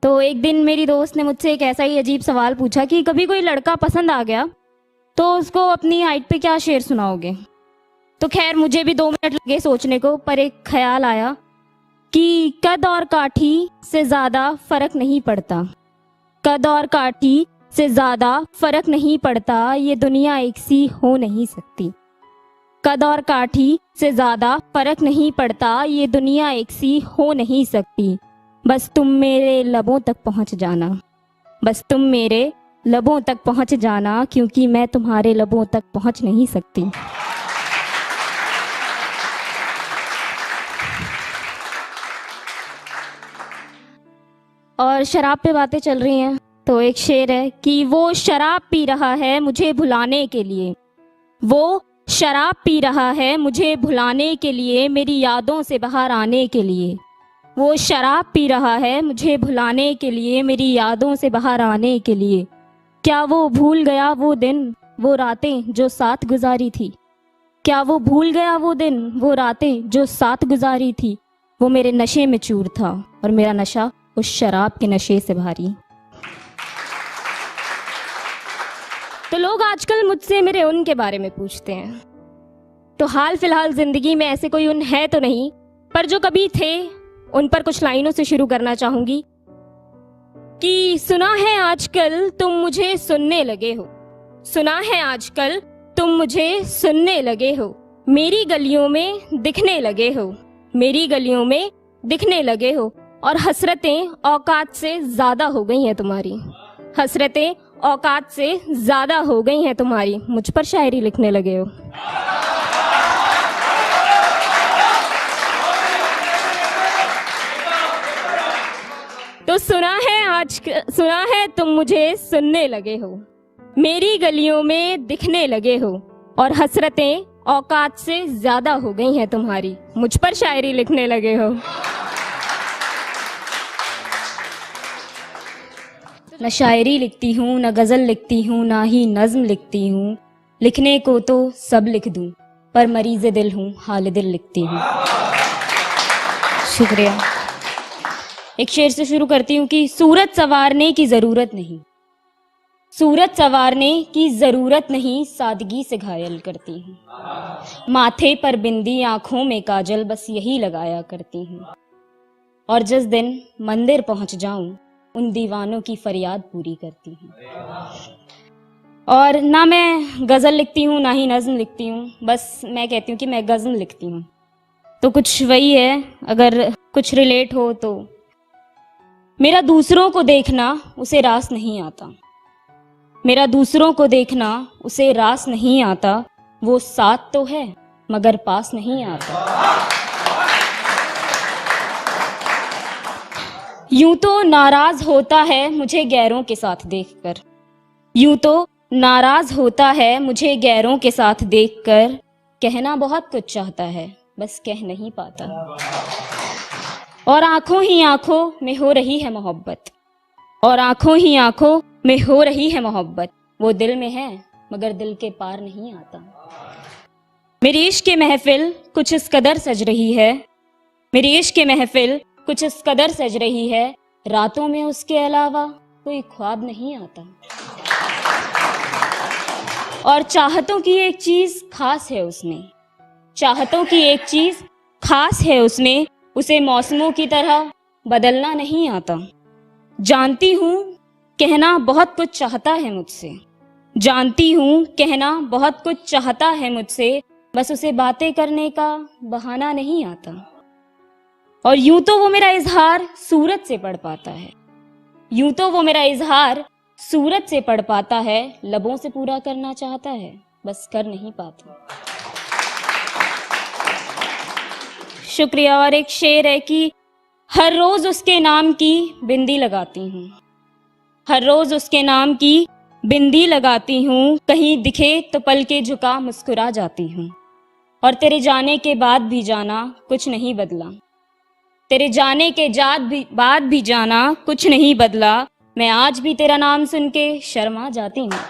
तो एक दिन मेरी दोस्त ने मुझसे एक ऐसा ही अजीब सवाल पूछा कि कभी कोई लड़का पसंद आ गया तो उसको अपनी हाइट पे क्या शेर सुनाओगे। तो खैर मुझे भी 2 मिनट लगे सोचने को, पर एक ख्याल आया कि कद और काठी से ज़्यादा फ़र्क नहीं पड़ता, कद और काठी से ज़्यादा फ़र्क नहीं पड़ता, ये दुनिया एक सी हो नहीं सकती। कद और काठी से ज़्यादा फ़र्क नहीं पड़ता, ये दुनिया एक सी हो नहीं सकती। बस तुम मेरे लबों तक पहुंच जाना, बस तुम मेरे लबों तक पहुंच जाना, क्योंकि मैं तुम्हारे लबों तक पहुंच नहीं सकती। और शराब पे बातें चल रही हैं तो एक शेर है कि वो शराब पी रहा है मुझे भुलाने के लिए, वो शराब पी रहा है मुझे भुलाने के लिए, मेरी यादों से बाहर आने के लिए। वो शराब पी रहा है मुझे भुलाने के लिए, मेरी यादों से बाहर आने के लिए। क्या वो भूल गया वो दिन वो रातें जो साथ गुजारी थी, क्या वो भूल गया वो दिन वो रातें जो साथ गुजारी थी। वो मेरे नशे में चूर था और मेरा नशा उस शराब के नशे से भारी। तो लोग आजकल मुझसे मेरे उन के बारे में पूछते हैं, तो हाल फिलहाल जिंदगी में ऐसे कोई उन है तो नहीं, पर जो कभी थे उन पर कुछ लाइनों से शुरू करना चाहूंगी कि सुना है आजकल तुम मुझे सुनने लगे हो, सुना है आजकल तुम मुझे सुनने लगे हो, मेरी गलियों में दिखने लगे हो, मेरी गलियों में दिखने लगे हो, और हसरतें औकात से ज्यादा हो गई हैं तुम्हारी, हसरतें औकात से ज्यादा हो गई हैं तुम्हारी, मुझ पर शायरी लिखने लगे हो। तो सुना है तुम मुझे सुनने लगे हो, मेरी गलियों में दिखने लगे हो, और हसरतें औकात से ज्यादा हो गई हैं तुम्हारी, मुझ पर शायरी लिखने लगे हो। न शायरी लिखती हूँ, न गज़ल लिखती हूँ, ना ही नज़्म लिखती हूँ, लिखने को तो सब लिख दूँ, पर मरीज़ दिल हूँ, हाल दिल लिखती हूँ। शुक्रिया। एक शेर से शुरू करती हूँ कि सूरत संवारने की ज़रूरत नहीं, सूरत संवारने की ज़रूरत नहीं, सादगी से घायल करती हूँ, माथे पर बिंदी आँखों में काजल, बस यही लगाया करती हूँ, और जिस दिन मंदिर पहुँच जाऊँ उन दीवानों की फरियाद पूरी करती हूँ। और ना मैं गज़ल लिखती हूँ ना ही नज़्म लिखती हूँ, बस मैं कहती हूँ कि मैं गज़ल लिखती हूँ। तो कुछ वही है, अगर कुछ रिलेट हो तो मेरा दूसरों को देखना उसे रास नहीं आता, मेरा दूसरों को देखना उसे रास नहीं आता, वो साथ तो है मगर पास नहीं आता। यूं तो नाराज होता है मुझे गैरों के साथ देखकर, यूं तो नाराज होता है मुझे गैरों के साथ देखकर, कहना बहुत कुछ चाहता है बस कह नहीं पाता, और आंखों ही आंखों में हो रही है मोहब्बत, और आंखों ही आंखों में हो रही है मोहब्बत, वो दिल में है मगर दिल के पार नहीं आता। मेरी इश्क की महफिल कुछ इस कदर सज रही है, मेरी इश्क की महफिल कुछ इस कदर सज रही है, रातों में उसके अलावा कोई ख्वाब नहीं आता, और चाहतों की एक चीज खास है उसमें, चाहतों की एक चीज खास है उसमें, उसे मौसमों की तरह बदलना नहीं आता। जानती हूँ कहना बहुत कुछ चाहता है मुझसे, जानती हूँ कहना बहुत कुछ चाहता है मुझसे, बस उसे बातें करने का बहाना नहीं आता, और यूं तो वो मेरा इजहार सूरत से पढ़ पाता है, यूं तो वो मेरा इजहार सूरत से पढ़ पाता है, लबों से पूरा करना चाहता है बस कर नहीं पाता। शुक्रिया। और एक शेर है कि हर रोज उसके नाम की बिंदी लगाती हूँ, हर रोज उसके नाम की बिंदी लगाती हूँ, कहीं दिखे तो पल के झुका मुस्कुरा जाती हूँ, और तेरे जाने के बाद भी जाना कुछ नहीं बदला, तेरे जाने के बाद भी जाना कुछ नहीं बदला, मैं आज भी तेरा नाम सुन के शर्मा जाती हूँ।